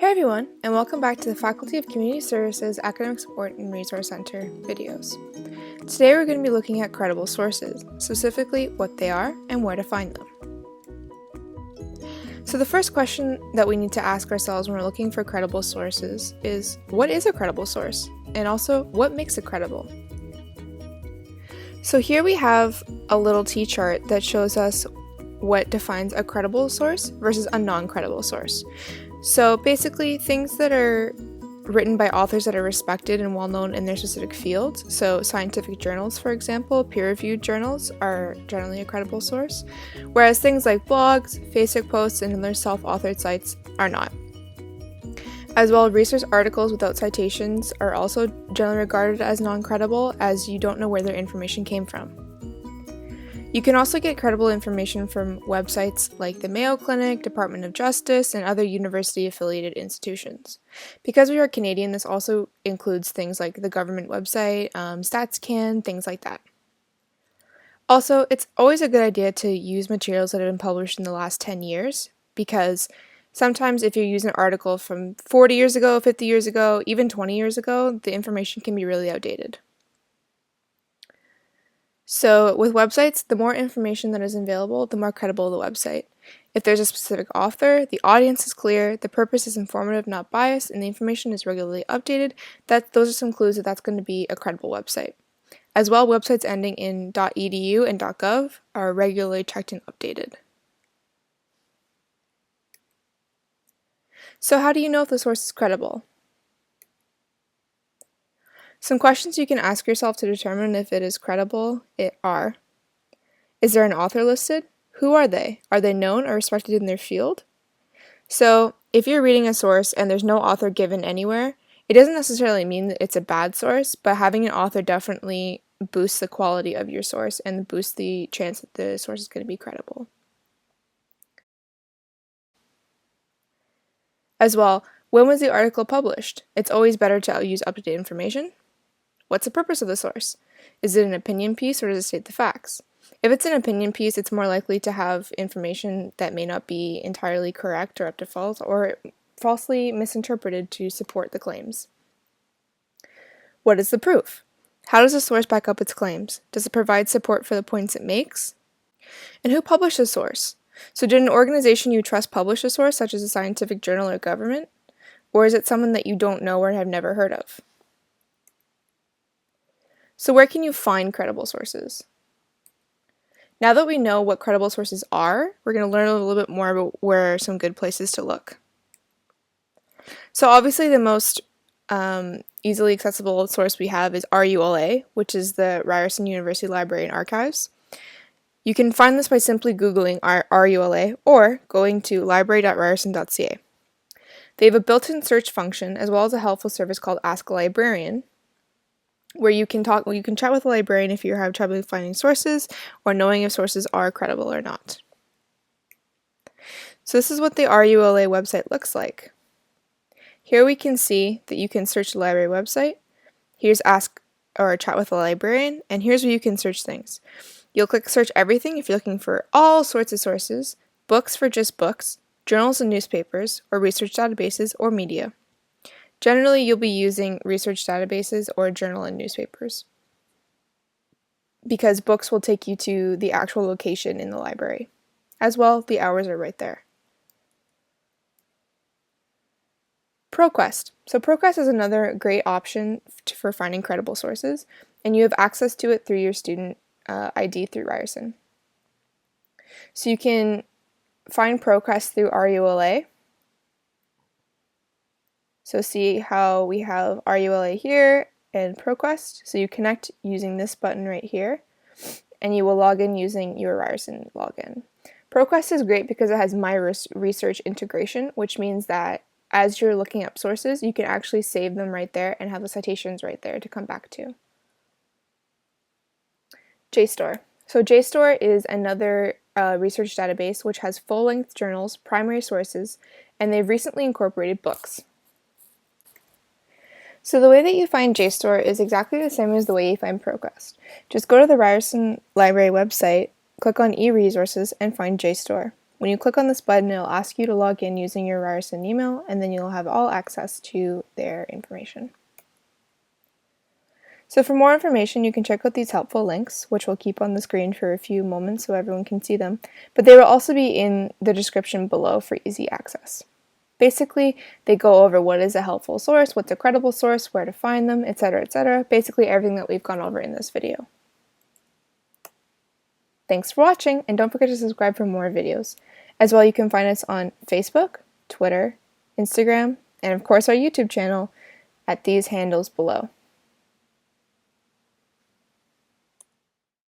Hey everyone, and welcome back to the Faculty of Community Services Academic Support and Resource Center videos. Today we're going to be looking at credible sources, specifically what they are and where to find them. So the first question that we need to ask ourselves when we're looking for credible sources is, what is a credible source? And also, what makes it credible? So here we have a little T-chart that shows us what defines a credible source versus a non-credible source. So basically, things that are written by authors that are respected and well-known in their specific fields, so scientific journals, for example, peer-reviewed journals are generally a credible source, whereas things like blogs, Facebook posts, and other self-authored sites are not. As well, research articles without citations are also generally regarded as non-credible, as you don't know where their information came from. You can also get credible information from websites like the Mayo Clinic, Department of Justice, and other university-affiliated institutions. Because we are Canadian, this also includes things like the government website, StatsCan, things like that. Also, it's always a good idea to use materials that have been published in the last 10 years, because sometimes if you use an article from 40 years ago, 50 years ago, even 20 years ago, the information can be really outdated. So with websites, the more information that is available, the more credible the website. If there's a specific author, the audience is clear, the purpose is informative, not biased, and the information is regularly updated, those are some clues that that's going to be a credible website. As well, websites ending in .edu and .gov are regularly checked and updated. So how do you know if the source is credible? Some questions you can ask yourself to determine if it is credible are: is there an author listed? Who are they? Are they known or respected in their field? So if you're reading a source and there's no author given anywhere, it doesn't necessarily mean that it's a bad source, but having an author definitely boosts the quality of your source and boosts the chance that the source is going to be credible. As well, when was the article published? It's always better to use up-to-date information. What's the purpose of the source? Is it an opinion piece or does it state the facts? If it's an opinion piece, it's more likely to have information that may not be entirely correct or up to fault, or falsely misinterpreted to support the claims. What is the proof? How does the source back up its claims? Does it provide support for the points it makes? And who published the source? So did an organization you trust publish a source, such as a scientific journal or government? Or is it someone that you don't know or have never heard of? So where can you find credible sources? Now that we know what credible sources are, we're going to learn a little bit more about where are some good places to look. So obviously the most easily accessible source we have is RULA, which is the Ryerson University Library and Archives. You can find this by simply Googling RULA or going to library.ryerson.ca. They have a built-in search function as well as a helpful service called Ask a Librarian, where you can chat with a librarian if you have trouble finding sources or knowing if sources are credible or not. So this is what the RULA website looks like. Here we can see that you can search the library website. Here's Ask or Chat with a Librarian, and here's where you can search things. You'll click Search Everything if you're looking for all sorts of sources, books for just books, journals and newspapers, or research databases or media. Generally, you'll be using research databases or journal and newspapers, because books will take you to the actual location in the library. As well, the hours are right there. ProQuest. So ProQuest is another great option for finding credible sources, and you have access to it through your student ID through Ryerson. So you can find ProQuest through RULA. So see how we have RULA here and ProQuest. So you connect using this button right here, and you will log in using your Ryerson login. ProQuest is great because it has My Research integration, which means that as you're looking up sources, you can actually save them right there and have the citations right there to come back to. JSTOR. So JSTOR is another research database which has full-length journals, primary sources, and they've recently incorporated books. So the way that you find JSTOR is exactly the same as the way you find ProQuest. Just go to the Ryerson Library website, click on e-resources, and find JSTOR. When you click on this button, it'll ask you to log in using your Ryerson email, and then you'll have all access to their information. So for more information, you can check out these helpful links, which we'll keep on the screen for a few moments so everyone can see them, but they will also be in the description below for easy access. Basically, they go over what is a helpful source, what's a credible source, where to find them, etc., etc. Basically everything that we've gone over in this video. Thanks for watching, and don't forget to subscribe for more videos. As well, you can find us on Facebook, Twitter, Instagram, and of course our YouTube channel at these handles below.